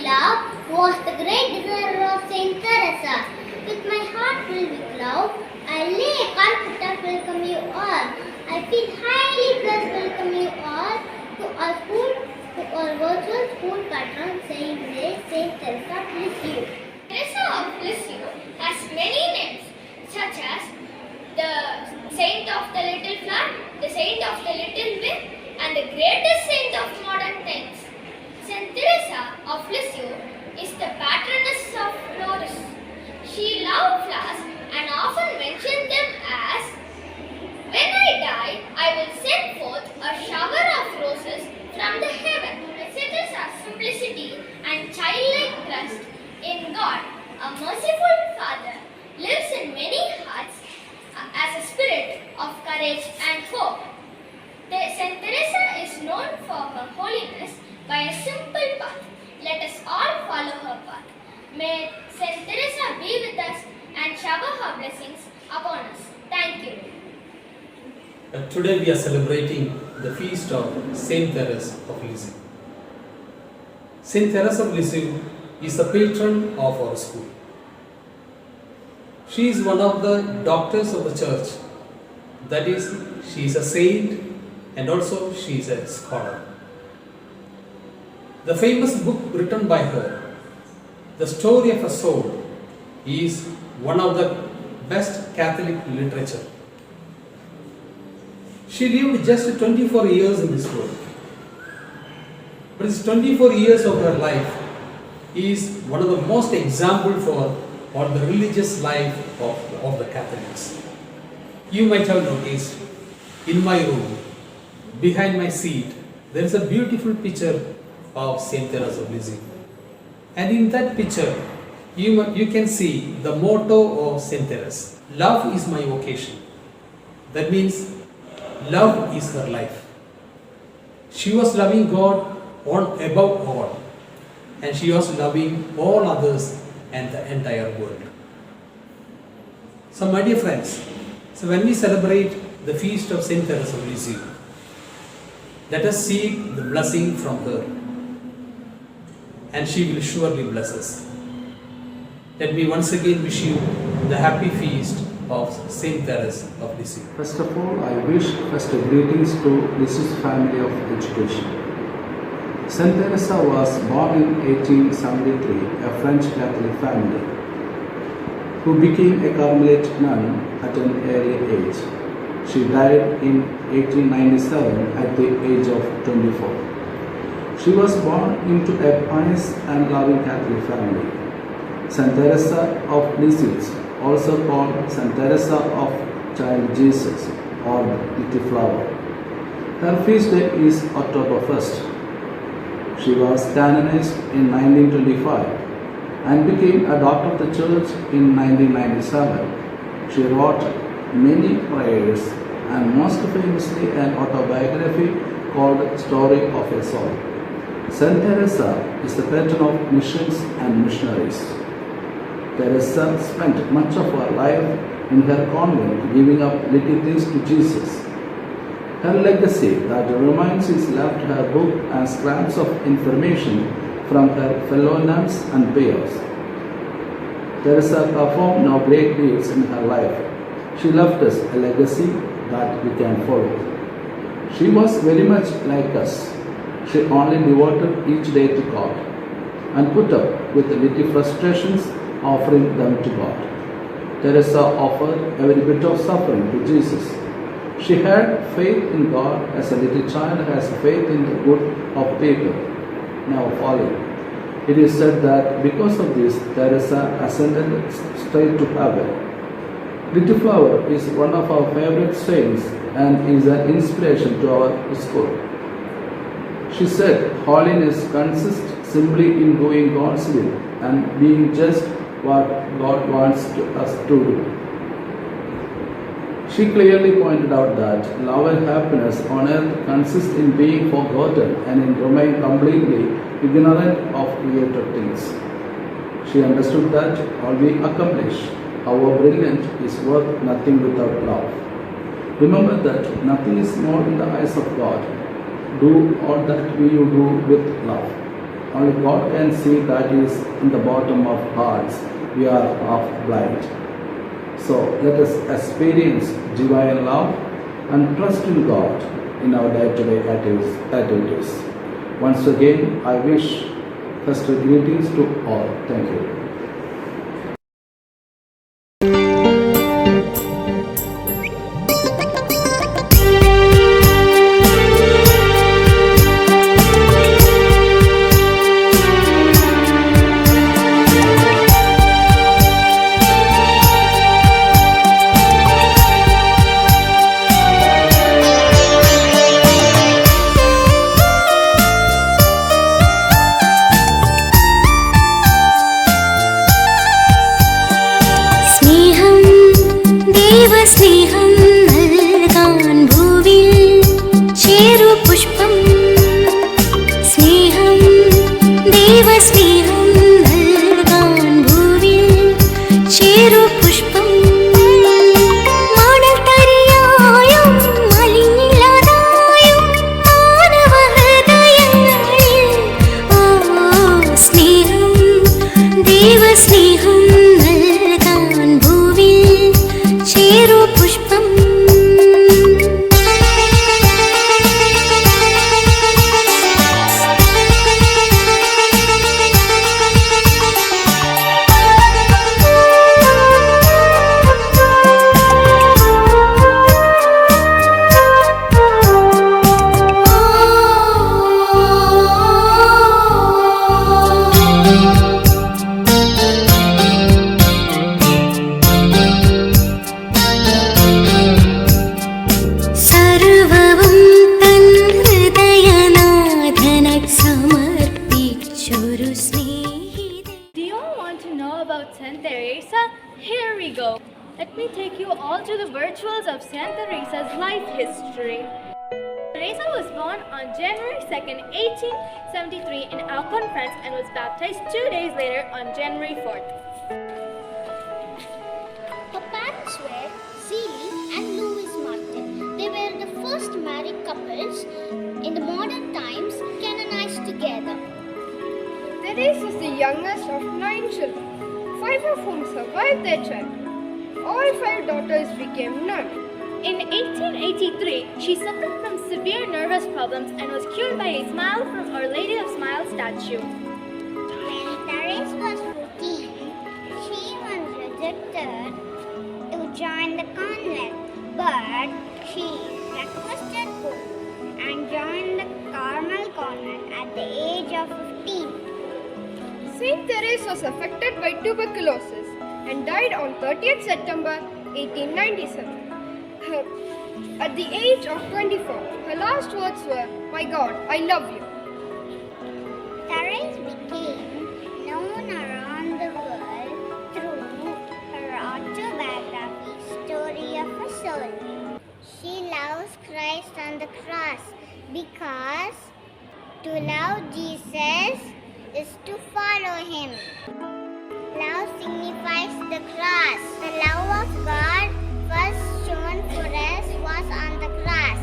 love was the great desire of Saint Teresa. With my heart filled with love, I lay confident welcome you all. I feel highly blessed welcome you all to our school, to our virtual school patron Saint Teresa of Lisieux. Teresa of Lisieux has many names such as the Saint of the Little Flower, the Saint of the Little Wind, and the greatest saint of modern times. Saint Teresa of Lisieux is the patroness of florists. She loved flowers and often mentioned them as, "When I die, I will send forth a shower of roses from the heaven." Teresa's simplicity and childlike trust in God, a merciful Father, lives in many hearts as a spirit of courage and hope. Saint Teresa is known for her holiness by a simple path. Let us all follow her path. May Saint Teresa be with us and shower her blessings upon us. Thank you. Today we are celebrating the feast of Saint Therese of Lisieux. Saint Therese of Lisieux is the patron of our school. She is one of the doctors of the church. That is, she is a saint and also she is a scholar. The famous book written by her, The Story of a Soul, is one of the best Catholic literature. She lived just 24 years in this world. But this 24 years of her life is one of the most example for all the religious life of the Catholics. You might have noticed in my room, behind my seat, there is a beautiful picture of Saint Therese of Lisieux. And in that picture, you can see the motto of Saint Therese: "Love is my vocation." That means love is her life. She was loving God above all, and she was loving all others and the entire world. So my dear friends, so when we celebrate the feast of Saint Therese of Lisieux, let us seek the blessing from her, and she will surely bless us. Let me once again wish you the happy feast of Saint Therese of Lisieux. First of all, I wish festive greetings to Lisieux's family of education. Saint Teresa was born in 1873, a French Catholic family, who became a Carmelite nun at an early age. She died in 1897 at the age of 24. She was born into a pious and loving Catholic family. Saint Teresa of Lisieux, also called Saint Teresa of Child Jesus or Little Flower. Her feast day is October 1st. She was canonized in 1925 and became a doctor of the church in 1997. She wrote many prayers and most famously an autobiography called Story of a Soul. Saint Teresa is the patron of missions and missionaries. Teresa spent much of her life in her convent giving up little things to Jesus. Her legacy that remains is left her book and scraps of information from her fellow nuns and peers. Teresa performed no great deeds in her life. She left us a legacy that we can follow. She was very much like us. She only devoted each day to God and put up with the little frustrations, offering them to God. Teresa offered every bit of suffering to Jesus. She had faith in God as a little child has faith in the good of people, now fallen. It is said that because of this, Teresa ascended straight to heaven. Little Flower is one of our favorite saints and is an inspiration to our school. She said, "Holiness consists simply in doing God's will and being just what God wants us to do." She clearly pointed out that love and happiness on earth consist in being forgotten and in remaining completely ignorant of created things. She understood that all we accomplish, however brilliant, is worth nothing without love. Remember that nothing is more in the eyes of God. Do all that you do with love. Only God can see that is in the bottom of hearts. We are half blind. So let us experience divine love and trust in God in our day-to-day activities. Once again, I wish festive greetings to all. Thank you. Saint Teresa? Here we go. Let me take you all to the virtuals of Saint Teresa's life history. Teresa was born on January 2nd, 1873 in Alcon, France and was baptized 2 days later on January 4th. Her parents were Zelie and Louis Martin. They were the first married couples in the modern times canonized together. Therese was the youngest of 9 children, 5 of whom survived their child. All 5 daughters became nuns. In 1883, she suffered from severe nervous problems and was cured by a Smile from Our Lady of Smile statue. When Therese was 14, she was rejected to join the convent, but she requested hope and joined the Carmel convent at the age of 15. Saint Therese was affected by tuberculosis and died on 30th September 1897. At the age of 24, her last words were, "My God, I love you." Therese became known around the world through her autobiography, Story of a Soul. She loves Christ on the cross because to love Jesus is to follow him. Love signifies the cross. The love of God first shown for us was on the cross.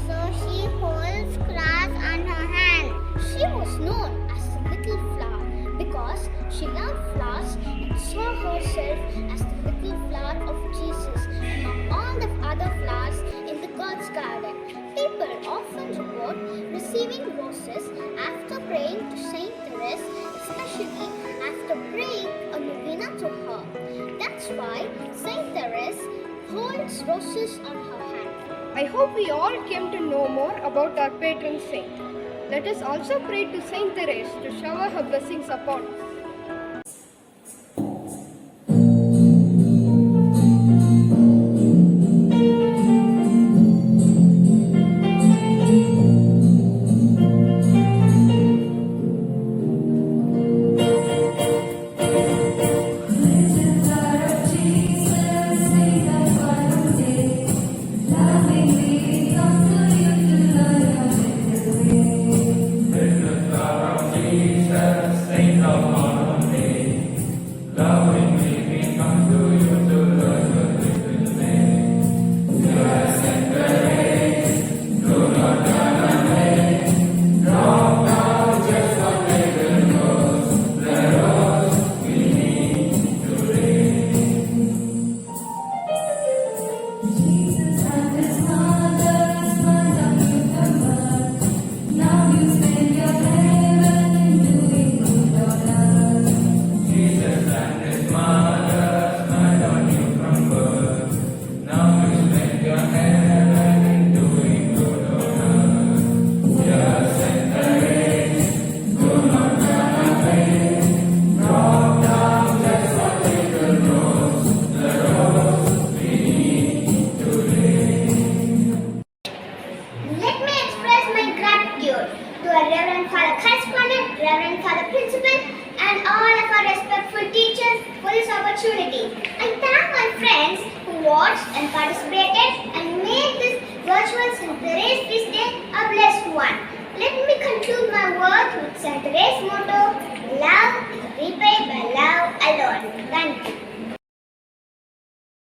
So she holds cross on her hand. She was known as the little flower because she loved flowers and saw herself as the little flower of Jesus among all the other flowers in the God's garden. People often report receiving roses after praying to Saint Therese, especially after praying a novena to her. That's why Saint Therese holds roses on her hand. I hope we all came to know more about our patron saint. Let us also pray to Saint Therese to shower her blessings upon us. Saint of opportunity. I thank my friends who watched and participated and made this virtual St. Therese Feast Day a blessed one. Let me conclude my words with St. Therese's motto, love is repaid by love alone. Thank you.